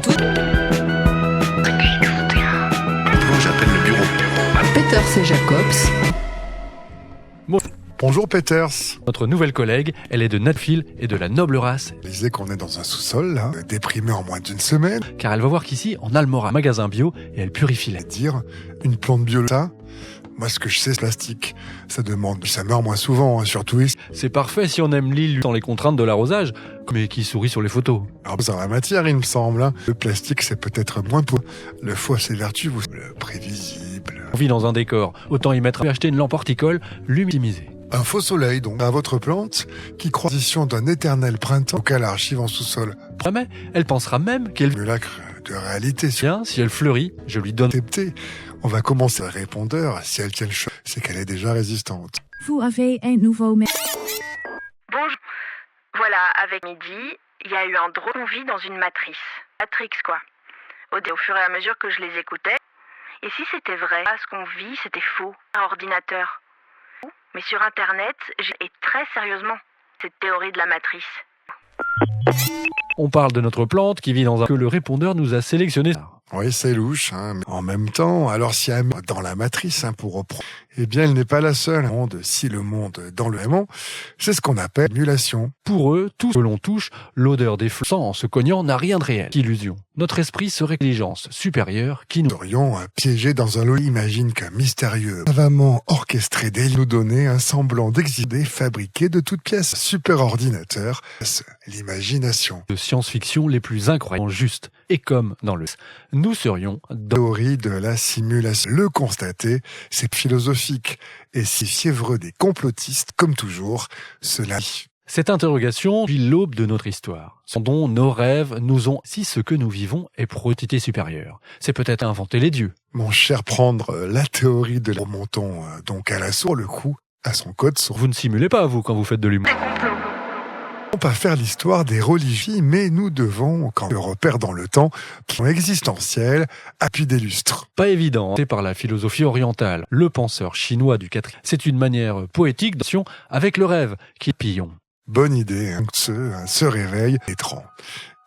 tout. Bon, j'appelle le bureau. Peters et Jacobs. Bonjour Peters. Notre nouvelle collègue, elle est de Natfield et de la noble race, Je disais qu'on est dans un sous-sol, là, déprimé en moins d'une semaine. car elle va voir qu'ici, en Almora, magasin bio, et elle purifie l'air. Dire, une plante bio, ça, moi ce que je sais, c'est plastique. Ça demande, ça meurt moins souvent, hein, surtout ici. C'est parfait si on aime l'île sans les contraintes de l'arrosage, mais qui sourit sur les photos. Alors, dans la matière, il me semble, hein. Le plastique, c'est peut-être moins pour. Le faux a ses vertus, le prévisible. On vit dans un décor, autant y mettre acheter une lampe horticole, luminisée. Un faux soleil, donc, à votre plante, qui transition d'un éternel printemps auquel archive en sous-sol. Jamais, elle pensera même qu'elle Mulacre de réalité, vient, si elle fleurit, je lui donne. accepté. On va commencer à répondeur. Si elle tient le choc, c'est qu'elle est déjà résistante. Vous avez un nouveau Bonjour. Voilà, avec midi, il y a eu un drôle. On vit dans une matrice. Matrix, quoi. Au fur et à mesure que je les écoutais. Et si c'était vrai, ce qu'on vit, c'était faux. Un ordinateur. Mais sur Internet, et très sérieusement, cette théorie de la matrice. On parle de notre plante qui vit dans un... que le répondeur nous a sélectionné. Oui, c'est louche, hein. Mais en même temps, alors si elle est dans la matrice, hein, pour reprendre, eh bien, elle n'est pas la seule. Si le monde dans le aimant, c'est ce qu'on appelle l'émulation. Pour eux, tout ce que l'on touche, l'odeur des fleurs en se cognant n'a rien de réel. Illusion. Notre esprit serait intelligence supérieure qui nous... Nous serions piégés dans un lot. Imagine qu'un mystérieux, savamment orchestré nous donnait un semblant d'exister fabriqué de toutes pièces. Super ordinateur, l'imagination. de science-fiction les plus incroyables justes. Et comme dans le... Nous serions dans... Théorie de la simulation. Le constater, c'est philosophique. Et si fiévreux des complotistes, comme toujours, cela... Cette interrogation depuis l'aube de notre histoire, sans dont nos rêves nous ont, si ce que nous vivons est pro-entité supérieure. C'est peut-être inventer les dieux. Mon cher, prendre la théorie de la... Remontons donc à la source, le coup, à son code source. Vous ne simulez pas, vous, quand vous faites de l'humour. On peut pas faire l'histoire des religions, mais nous devons, quand le repère dans le temps, qui sont existentiels, appui des lustres. Pas évident, c'est par la philosophie orientale, le penseur chinois du 4e. C'est une manière poétique d'action avec le rêve, qui est pillon. Bonne idée, hein, se réveille étrange.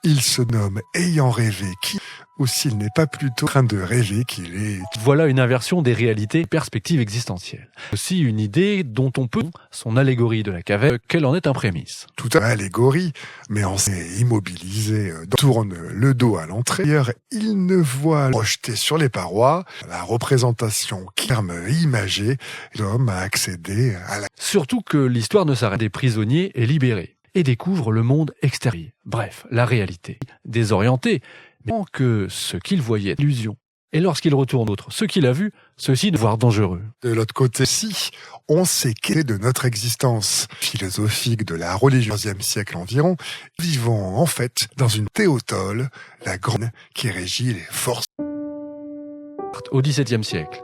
Il se nomme ayant rêvé qui, ou s'il n'est pas plutôt en train de rêver qu'il est... Voilà une inversion des réalités et perspectives existentielles. Aussi une idée dont on peut, son allégorie de la caverne, qu'elle en est un prémisse. Tout à allégorie, mais en s'est immobilisé, tourne le dos à l'entrée. D'ailleurs, il ne voit projeté sur les parois la représentation clairement imagée l'homme a accédé à la... Surtout que l'histoire ne s'arrête des prisonniers et libérés, et découvre le monde extérieur. Bref, la réalité. Désorienté, mais que ce qu'il voyait est illusion. Et lorsqu'il retourne autre, ce qu'il a vu, ceci de voir dangereux. De l'autre côté, si on sait qu'est de notre existence philosophique de la religion du XIe siècle environ, vivons en fait dans une théotole, la grande qui régit les forces. Au XVIIe siècle,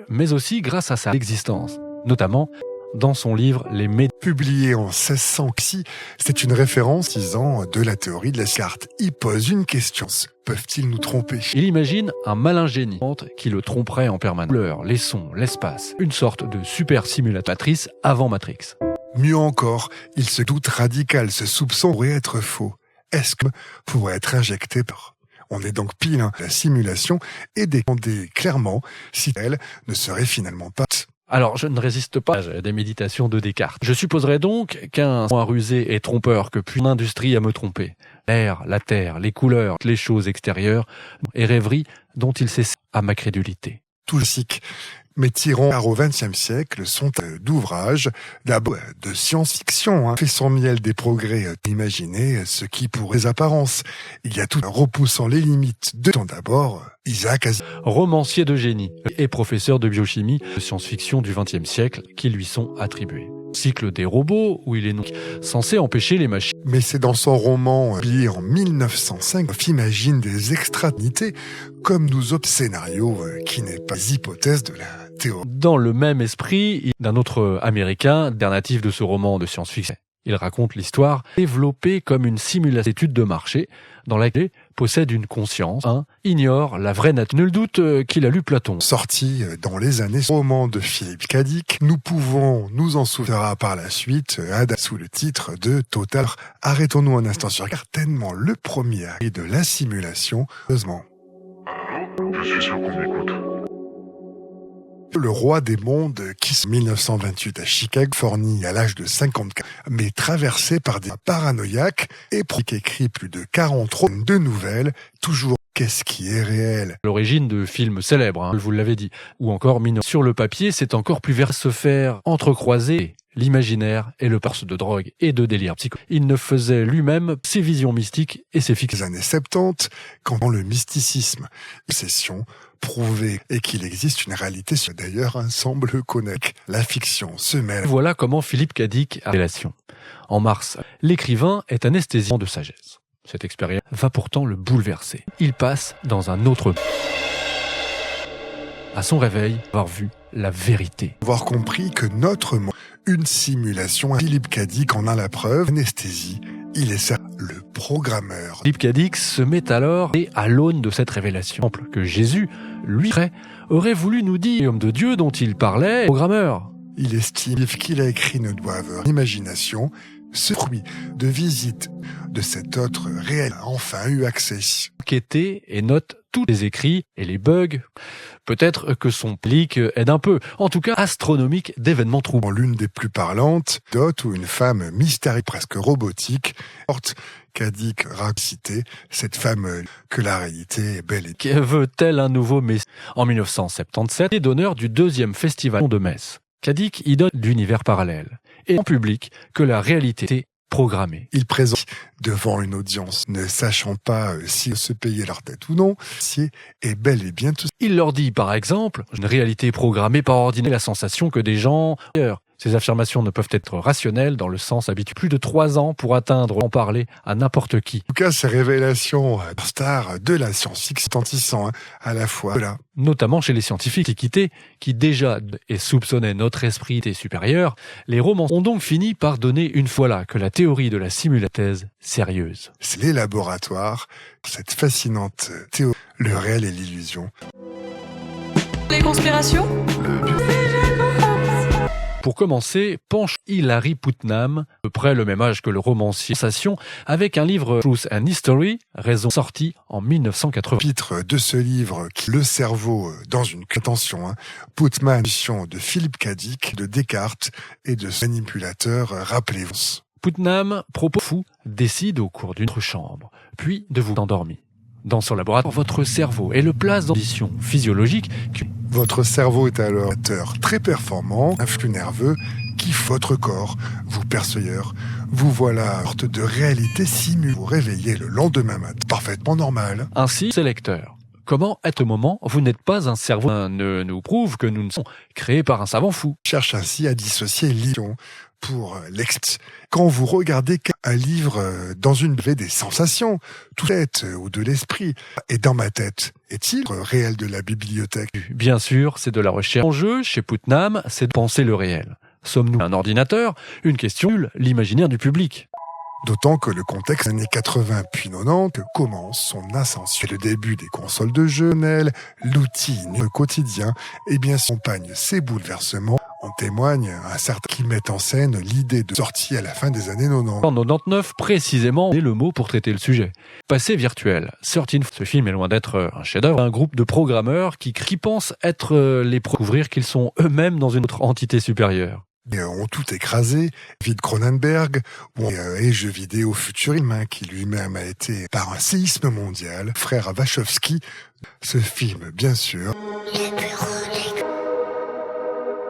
mais aussi grâce à sa existence, notamment dans son livre Les Médias. Publié en 1600, c'est une référence disant de la théorie de la carte. Il pose une question. Peuvent-ils nous tromper? Il imagine un malin génie qui le tromperait en permanence. L'heure, les sons, l'espace, une sorte de super simulatrice avant Matrix. Mieux encore, il se doute radical, ce soupçon pourrait être faux. Est-ce que pourrait être injecté par... On est donc pile la simulation et demander clairement si elle ne serait finalement pas... Alors, je ne résiste pas à des méditations de Descartes. Je supposerais donc qu'un moins rusé et trompeur que puis une industrie à me tromper. L'air, la terre, les couleurs, les choses extérieures et rêveries dont il s'est à ma crédulité. Tout sick. Mais tirons au XXe siècle sont d'ouvrages, d'abord de science-fiction, fait son miel des progrès imaginés, ce qui pour les apparences. Il y a tout repoussant les limites de temps d'abord, Isaac Asimov. Romancier de génie et professeur de biochimie de science-fiction du XXe siècle qui lui sont attribués. Cycle des robots, où il est donc censé empêcher les machines. Mais c'est dans son roman, publié en 1905, imagine des extranités, comme nous autres scénarios, qui n'est pas hypothèse de la théorie. Dans le même esprit d'un autre américain, alternatif de ce roman de science-fiction. Il raconte l'histoire développée comme une simulation d'étude de marché dans laquelle possède une conscience, ignore la vraie nature. Nul doute qu'il a lu Platon. Sorti dans les années roman de Philippe Cadic, nous pouvons nous en souvenir par la suite, sous le titre de Total. Arrêtons-nous un instant sur certainement le premier de la simulation, heureusement. Je suis sûr qu'on m'écoute. Le roi des mondes qui, en 1928 à Chicago, forni à l'âge de 54, mais traversé par des paranoïaques et écrit plus de 40 romans de nouvelles, toujours qu'est-ce qui est réel. L'origine de films célèbres, vous l'avez dit, ou encore mineurs. Sur le papier, c'est encore plus vers se faire entrecroiser l'imaginaire et le parse de drogue et de délire psycho. Il ne faisait lui-même ses visions mystiques et ses fictions. Les années 70, quand dans le mysticisme, obsession, prouvé et qu'il existe une réalité, d'ailleurs, semble connaître. La fiction se mêle. Voilà comment Philippe Cadic a relation. En mars, l'écrivain est anesthésiant de sagesse. Cette expérience va pourtant le bouleverser. Il passe dans un autre monde. À son réveil, avoir vu la vérité. Avoir compris que notre monde, une simulation, Philippe Cadic en a la preuve, anesthésie, il est le programmeur. Philippe Cadic se met alors à l'aune de cette révélation que Jésus, lui, aurait voulu nous dire, l'homme de Dieu dont il parlait, programmeur. Il estime qu'il a écrit ne doivent imagination, ce fruit de visite de cet autre réel a enfin eu accès. Enquêter et note tous les écrits et les bugs. Peut-être que son plic aide un peu. En tout cas, astronomique d'événements troublants. L'une des plus parlantes, Dot, où une femme mystérieuse, presque robotique, porte Cadic cité cette femme que la réalité est belle et... Veut-elle un nouveau Messie? En 1977, il est d'honneur du 2e festival de Metz. Cadic y donne d'univers parallèle. Et en public que la réalité était programmée. Il présente devant une audience, ne sachant pas si se payer leur tête ou non, si est bel et bien tout. Il leur dit par exemple, une réalité programmée par ordinaire, la sensation que des gens... Ces affirmations ne peuvent être rationnelles dans le sens habituel. Plus de 3 ans pour atteindre en parler à n'importe qui. En tout cas, ces révélations stars de la science-fiction retentissant à la fois là. Notamment chez les scientifiques d'Antiquité, qui déjà soupçonnaient notre esprit était supérieur, les romans ont donc fini par donner une fois là que la théorie de la simulation sérieuse. C'est les laboratoires, cette fascinante théorie, le réel et l'illusion. Les conspirations ? Pour commencer, penche Hilary Putnam, à peu près le même âge que le romancier Sensation, avec un livre Truth and History, raison sorti en 1980. Titre de ce livre, Le cerveau dans une... Attention, Putnam, de Philippe Cadic, de Descartes et de ce manipulateur, rappelez-vous. Putnam, propos fou, décide au cours d'une chambre, puis de vous endormir. Dans son laboratoire, votre cerveau est le place d'ambition physiologique. Votre cerveau est alors un acteur très performant, un flux nerveux qui votre corps, vous percevez, vous voilà sorte de réalité simulée. Vous réveillez le lendemain matin, parfaitement normal. Ainsi, c'est lecteur. Comment, à ce moment, vous n'êtes pas un cerveau ne nous prouve que nous ne sommes créés par un savant fou. Cherche ainsi à dissocier l'illusion pour l'ext. Quand vous regardez un livre dans une baie des sensations, toute tête ou de l'esprit, et dans ma tête, est-il réel de la bibliothèque? Bien sûr, c'est de la recherche. L'enjeu, chez Putnam, c'est de penser le réel. Sommes-nous un ordinateur? Une question, l'imaginaire du public. D'autant que le contexte des années 80 puis 90 commence son ascension. Le début des consoles de jeux, l'outil quotidien, et bien s'accompagne ces bouleversements. En témoigne un certain qui met en scène l'idée de sortie à la fin des années 90. En 99, précisément, c'est le mot pour traiter le sujet. Passé virtuel. Ce film est loin d'être un chef-d'œuvre. Un groupe de programmeurs qui pensent être les découvrir qu'ils sont eux-mêmes dans une autre entité supérieure. Ont tout écrasé, David Cronenberg, et jeux vidéo Futurime, qui lui-même a été par un séisme mondial, frère Wachowski, ce film, bien sûr.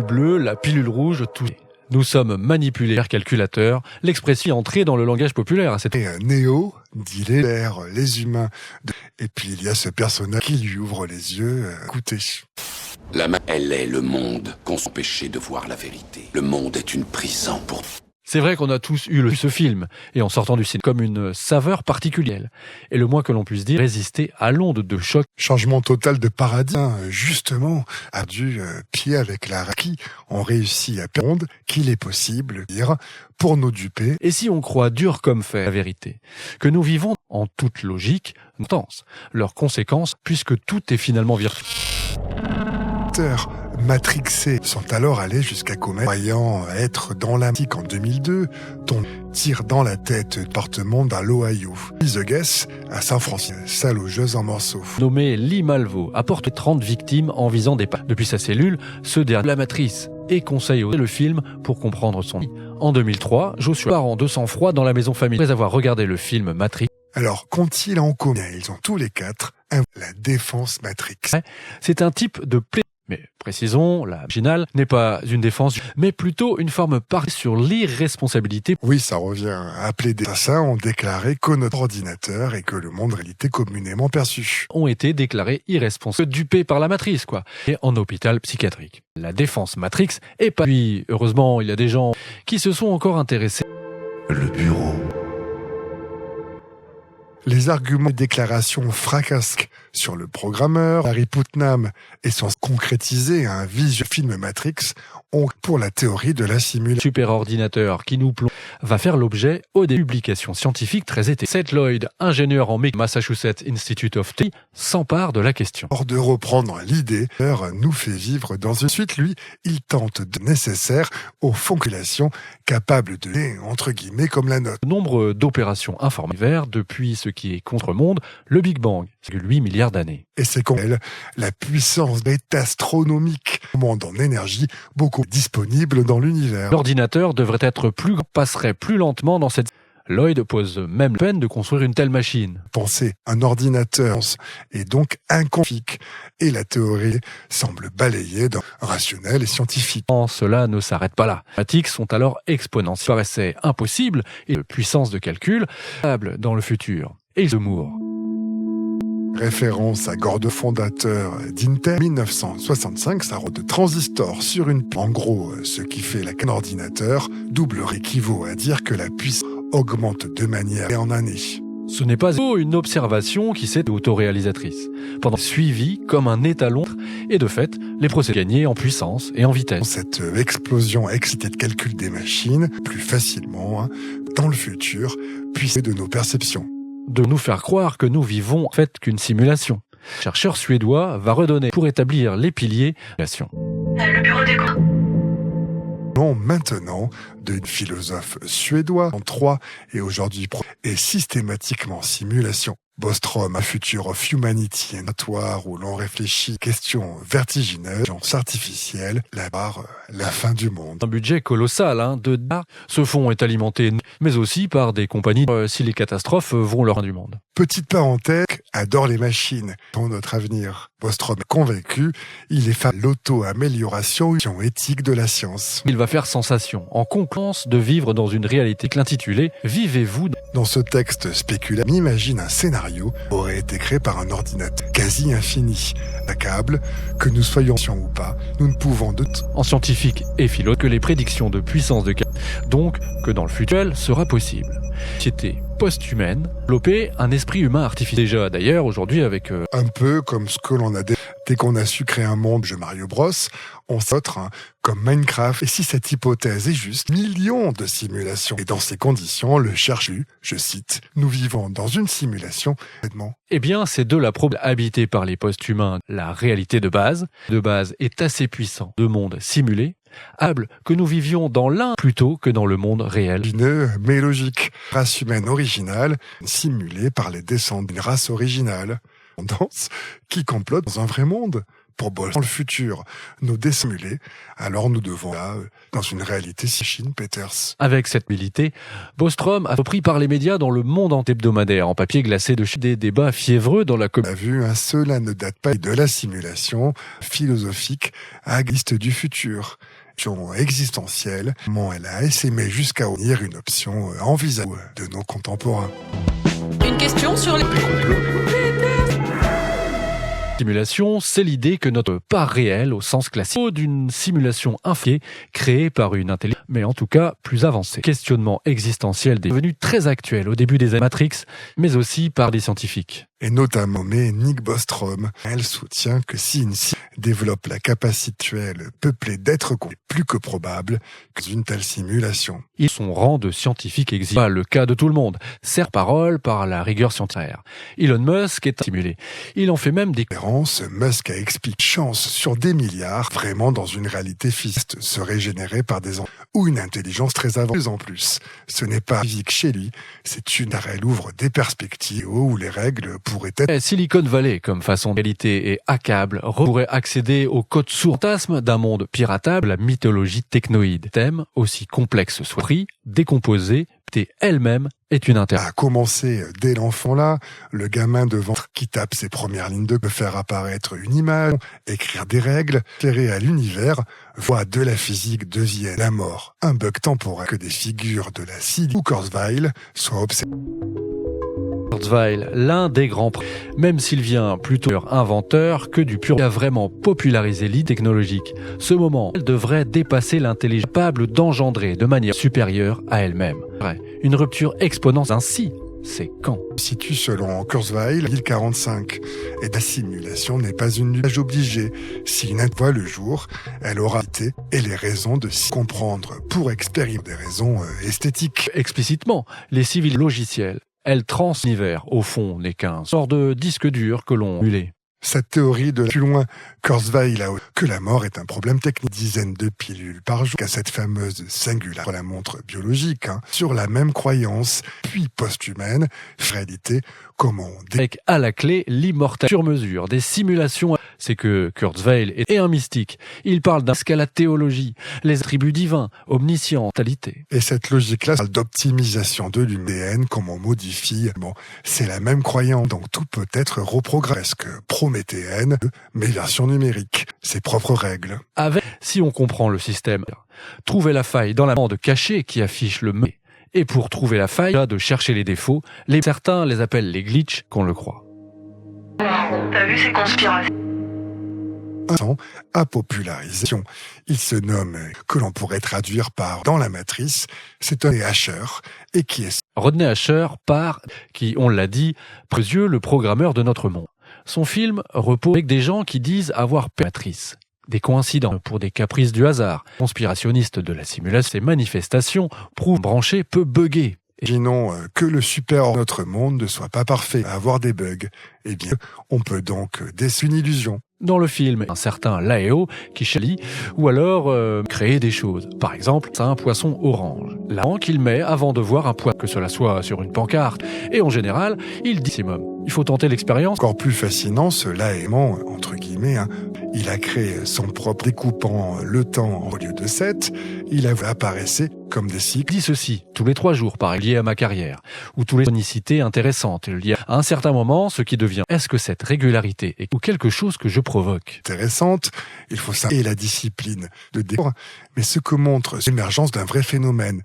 Bleu, la pilule rouge, tout. Nous sommes manipulés par calculateur, l'expression est entrée dans le langage populaire à cette époque. Néo, dit les humains. Et puis il y a ce personnage qui lui ouvre les yeux. Écoutez. La main, elle est le monde qu'on s'empêchait de voir la vérité. Le monde est une prison pour... C'est vrai qu'on a tous eu ce film, et en sortant du cinéma, comme une saveur particulière. Et le moins que l'on puisse dire, résister à l'onde de choc. Changement total de paradigme, justement, a dû pied avec la qui ont réussi à perdre qu'il est possible de dire pour nous duper. Et si on croit dur comme fer la vérité, que nous vivons en toute logique, intense, leurs conséquences, puisque tout est finalement virtuel. Matrixés sont alors allés jusqu'à commettre, croyant être dans la mythique en 2002, dont tire dans la tête département dans l'Ohio. The Guess à San Francisco, salogeuse en morceaux. Nommé Lee Malvo, apporte 30 victimes en visant des pas. Depuis sa cellule, ce dernier la matrice et conseille le film pour comprendre son lit. En 2003, Joshua part en 200 froid dans la maison familiale après avoir regardé le film Matrix. Alors, qu'ont-ils en commun? Ils ont tous les quatre la défense Matrix. C'est un type de mais précisons, la originale n'est pas une défense, mais plutôt une forme partie sur l'irresponsabilité. Oui, ça revient à appeler des assassins ont déclaré que notre ordinateur et que le monde réalité communément perçu ont été déclarés irresponsables, dupés par la matrice, quoi, et en hôpital psychiatrique. La défense Matrix est pas... Puis, heureusement, il y a des gens qui se sont encore intéressés. Le bureau. Les arguments et déclarations fracassques sur le programmeur Harry Putnam et son concrétisé un vision film Matrix ont pour la théorie de la simulation. Superordinateur qui nous plonge va faire l'objet des publications scientifiques très étayées. Seth Lloyd, ingénieur en Massachusetts Institute of Technology, s'empare de la question. Hors de reprendre l'idée, nous fait vivre dans une suite, lui, il tente de nécessaire aux fonctions capables de, entre guillemets, comme la nôtre. Nombre d'opérations informées depuis ce qui est contre-monde, le Big Bang, c'est 8 milliards d'années. Et c'est qu'on la puissance est astronomique, monde en énergie, beaucoup disponible dans l'univers. L'ordinateur devrait être plus grand, passerait plus lentement dans cette... Lloyd pose même la peine de construire une telle machine. Penser un ordinateur est donc inconfique et la théorie semble balayée dans rationnel et scientifique. Cela ne s'arrête pas là. Les mathématiques sont alors exponentielles. Ça paraissait impossible et de puissance de calcul stable dans le futur. Et ils se mourent. Référence à Gordon, fondateur d'Intel, 1965, ça rôde de transistors sur une... En gros, ce qui fait qu'un ordinateur double équivaut à dire que la puissance augmente de manière et en année. Ce n'est pas une observation qui s'est autoréalisatrice. Pendant suivi comme un étalon et de fait, les procédés gagnés en puissance et en vitesse. Cette explosion excitée de calcul des machines plus facilement dans le futur, puisée de nos perceptions. De nous faire croire que nous vivons en fait qu'une simulation. Le chercheur suédois va redonner pour établir les piliers de la simulation. Le bureau des comptes. Maintenant d'un philosophe suédois en 3 et aujourd'hui est systématiquement simulation. Bostrom, un futur of humanity, un atoire où l'on réfléchit questions vertigineuses, science artificielle, la fin du monde. Un budget colossal, Ce fonds est alimenté, mais aussi par des compagnies si les catastrophes vont leur fin du monde. Petite parenthèse, adore les machines pour notre avenir. Bostrom est convaincu, il est fan de l'auto-amélioration éthique de la science. Il va faire sensation, en concluance de vivre dans une réalité intitulée « Vivez-vous ». Dans ce texte spéculatif, imagine un scénario aurait été créé par un ordinateur quasi infini. Accable, que nous soyons ou pas, nous ne pouvons doute. En scientifique et philo, que les prédictions de puissance de donc que dans le futur sera possible. Société post-humaine, développer un esprit humain artificiel. Déjà d'ailleurs aujourd'hui avec... Un peu comme ce que l'on a dès qu'on a su créer un monde, jeu Mario Bros, on s'autre comme Minecraft. Et si cette hypothèse est juste, millions de simulations. Et dans ces conditions, le chercheur, je cite, nous vivons dans une simulation. Eh bien, c'est de la probe habitée par les post-humains. La réalité de base est assez puissant. De monde simulé, que nous vivions dans l'un plutôt que dans le monde réel. Mais logique. Race humaine originale, simulée par les descendants d'une race originale. Qui complote dans un vrai monde. Pour bosser dans le futur, nous désimuler, alors nous devons dans une réalité Chine Peters. Avec cette humilité, Bostrom a repris par les médias dans le monde hebdomadaire en papier glacé de des débats fiévreux dans la communauté. On a vu, cela ne date pas de la simulation philosophique agiste du futur. Existentielle, comment elle a essaimé jusqu'à unir une option envisageable de nos contemporains. Une question sur les... Simulation, c'est l'idée que notre part réelle au sens classique d'une simulation infinie créée par une intelligence, mais en tout cas plus avancée. Questionnement existentiel devenu très actuel au début des années Matrix, mais aussi par des scientifiques. Et notamment Nick Bostrom. Elle soutient que si une cible développe la capacité actuelle peuplée d'êtres plus que probable qu'une telle simulation. Son rang de scientifique existe. Pas le cas de tout le monde. Serre parole par la rigueur scientifique. Elon Musk est simulé. Il en fait même des Musk a expliqué chance sur des milliards vraiment dans une réalité physique serait générée par des enfants ou une intelligence très avancée en plus. Ce n'est pas physique chez lui, c'est une elle ouvre des perspectives où les règles pourraient être Silicon Valley comme façon de réalité et hackable pourrait accéder au code source fantasme d'un monde piratable, la mythologie technoïde. Thème aussi complexe soit pris, décomposé, et elle-même est une a commencé dès l'enfant là, le gamin de ventre qui tape ses premières lignes de faire apparaître une image, écrire des règles, éclairer à l'univers, voit de la physique devienne la mort, un bug temporel que des figures de la Silicon ou Kurzweil soient observées. Kurzweil, l'un des grands même s'il vient plutôt inventeur que du pur, il a vraiment popularisé l'idée technologique. Ce moment, elle devrait dépasser l'intelligence capable d'engendrer de manière supérieure à elle-même. Une rupture exponentielle ainsi, c'est quand Situe selon Kurzweil 1045 et la simulation n'est pas une nuage obligée. Si une voit le jour, elle aura été et les raisons de s'y comprendre pour expérimenter des raisons esthétiques. Explicitement, les civils logiciels. Elle l'univers, au fond, n'est qu'un sort de disque dur que l'on mulait. Cette théorie de plus loin, Kurzweil a que la mort est un problème technique, dizaines de pilules par jour, qu'à cette fameuse singularité, la montre biologique, sur la même croyance, puis post-humaine, réalité, comment avec à la clé l'immortalité sur mesure, des simulations. C'est que Kurzweil est un mystique. Il parle d'un qu'à la théologie, les attributs divins, omniscientalité. Et cette logique-là, d'optimisation de l'ADN, comment on modifie, c'est la même croyance, donc tout peut être reprogrammé, presque prométhéenne, mais version numérique, ses propres règles. Avec, si on comprend le système, trouver la faille dans la bande cachée qui affiche le mais. Et pour trouver la faille, de chercher les défauts, certains les appellent les glitches, qu'on le croit. T'as vu ces conspirations? À popularisation. Il se nomme, que l'on pourrait traduire par dans la matrice, c'est un Asher, et qui est Rodney Asher par, qui, on l'a dit, aux yeux le programmeur de notre monde. Son film repose avec des gens qui disent avoir matrice. Des coïncidences pour des caprices du hasard. Conspirationniste de la simulation, ces manifestations prouvent branché peut bugger. Imaginons que le super de notre monde ne soit pas parfait, à avoir des bugs. Eh bien, on peut donc déceler une illusion. Dans le film, un certain Laeo qui chalit, ou alors créer des choses. Par exemple, c'est un poisson orange. Là, qu'il met avant de voir un poisson, que cela soit sur une pancarte. Et en général, il dit il faut tenter l'expérience. Encore plus fascinant, ce Laémon, entre guillemets, il a créé son propre découpant le temps au lieu de 7. Il apparaissait comme des cycles. Dit ceci, tous les 3 jours, par lié à ma carrière, ou tous les chronicités intéressantes, liées à un certain moment, ce qui devient, est-ce que cette régularité est ou quelque chose que je provoque? Intéressante, il faut ça et la discipline de découvrir, mais ce que montre l'émergence d'un vrai phénomène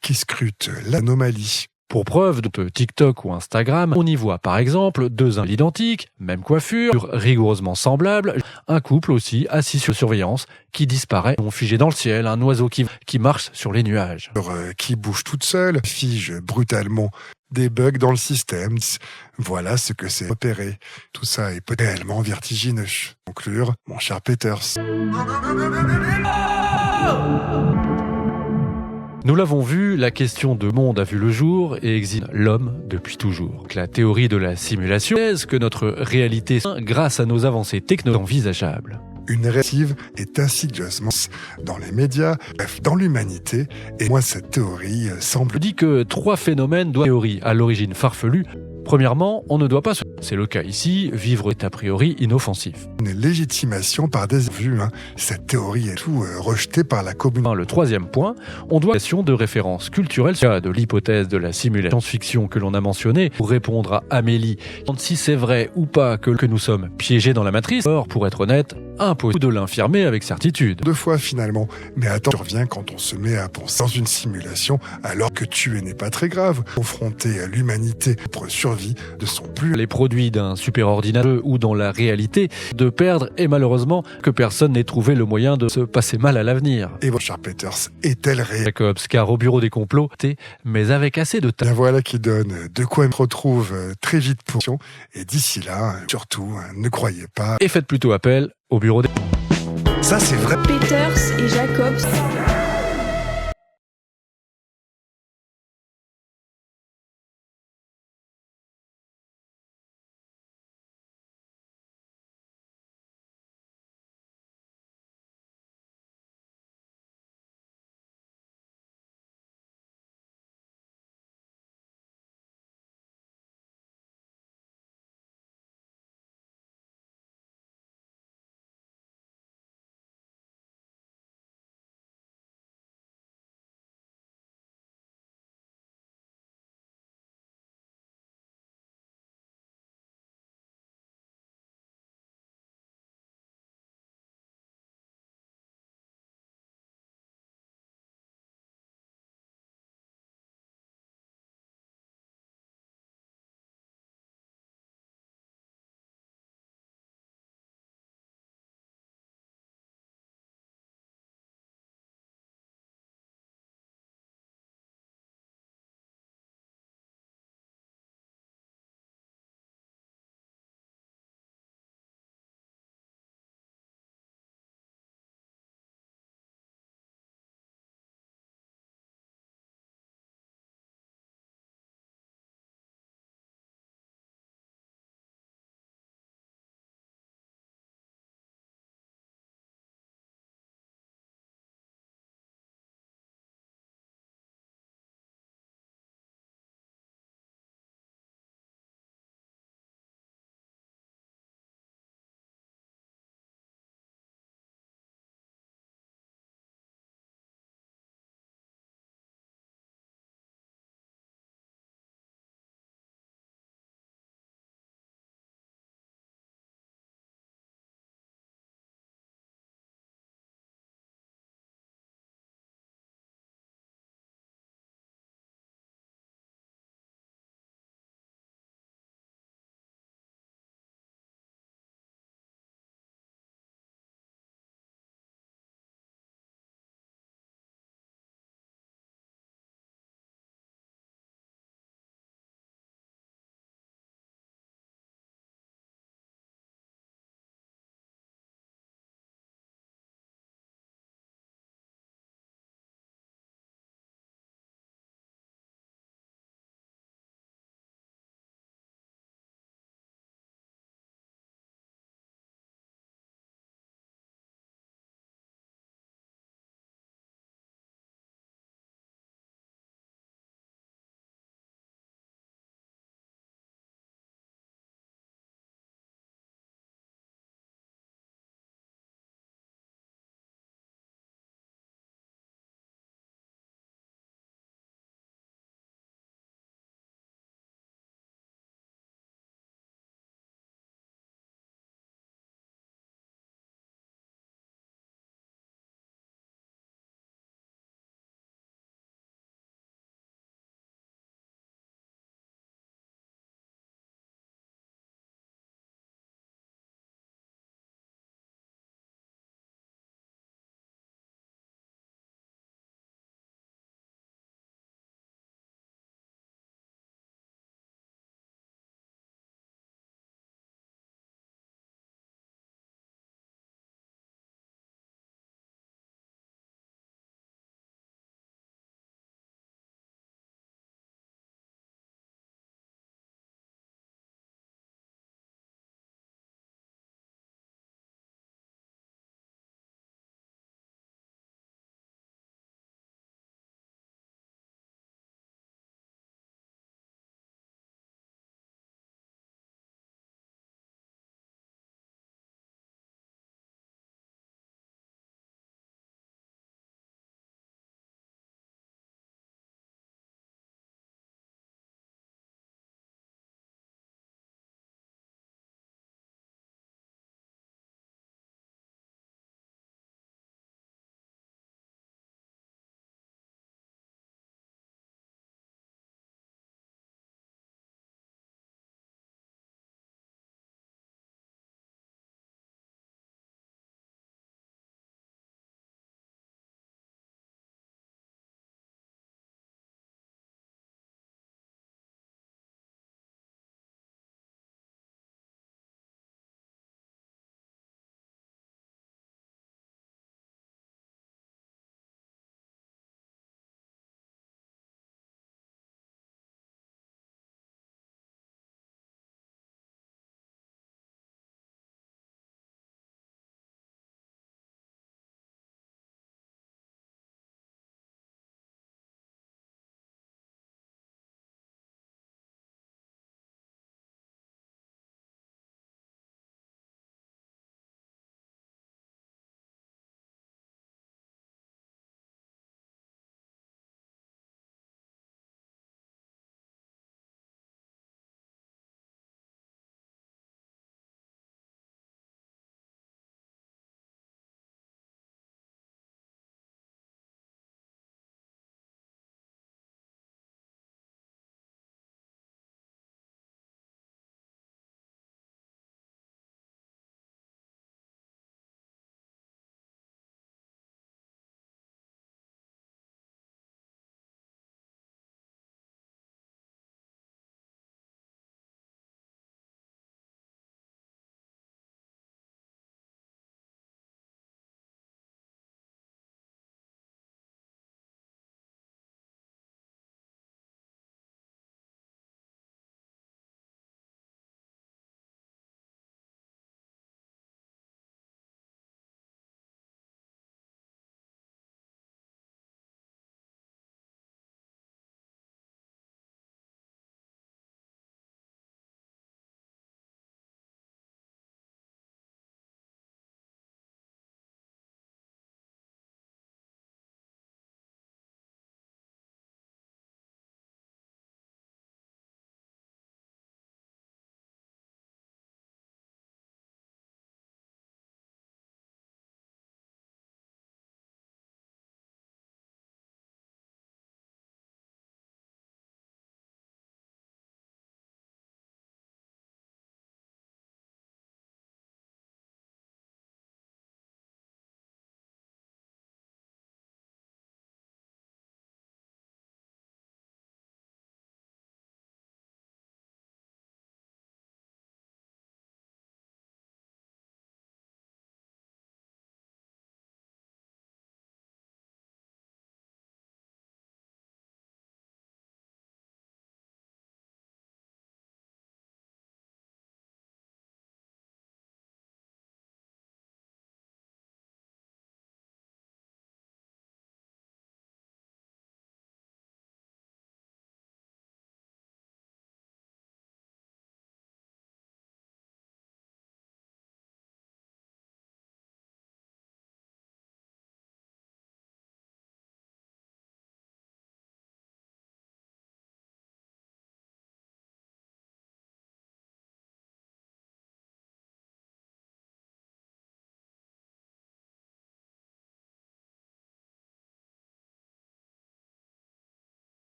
qui scrute l'anomalie. Pour preuve de TikTok ou Instagram, on y voit par exemple 2 individus identiques, même coiffure, rigoureusement semblables, un couple aussi assis sur surveillance qui disparaît, figé dans le ciel, un oiseau qui marche sur les nuages. Qui bouge toute seule, fige brutalement des bugs dans le système. Voilà ce que c'est opéré. Tout ça est réellement vertigineux. Conclure, mon cher Peters. Nous l'avons vu, la question de monde a vu le jour et existe l'homme depuis toujours. La théorie de la simulation est que notre réalité, grâce à nos avancées technologiques, envisageables. Une réactive est insidieusement dans les médias, bref, dans l'humanité, et moi cette théorie semble... Je dis que 3 phénomènes doivent théorie à l'origine farfelue. Premièrement, on ne doit pas c'est le cas ici, vivre est a priori inoffensif. Une légitimation par des vues, cette théorie est tout rejetée par la communauté. Le 3e point, on doit de références culturelles, de l'hypothèse de la simulation science-fiction que l'on a mentionnée, pour répondre à Amélie, si c'est vrai ou pas que nous sommes piégés dans la matrice, or pour être honnête, impossible de l'infirmer avec certitude. 2 fois finalement, mais attends, tu reviens quand on se met à penser dans une simulation, alors que tuer n'est pas très grave, confronter à l'humanité pour survie de son plus... Les produits produit d'un super ordinateur ou dans la réalité, de perdre et malheureusement que personne n'ait trouvé le moyen de se passer mal à l'avenir. Et votre cher Peters est-elle réelle? Jacobs, car au bureau des complots, mais avec assez de temps. La voilà qui donne de quoi me retrouve très vite pour... Et d'ici là, surtout, ne croyez pas... Et faites plutôt appel au bureau des... Ça, c'est vrai. Peters et Jacobs.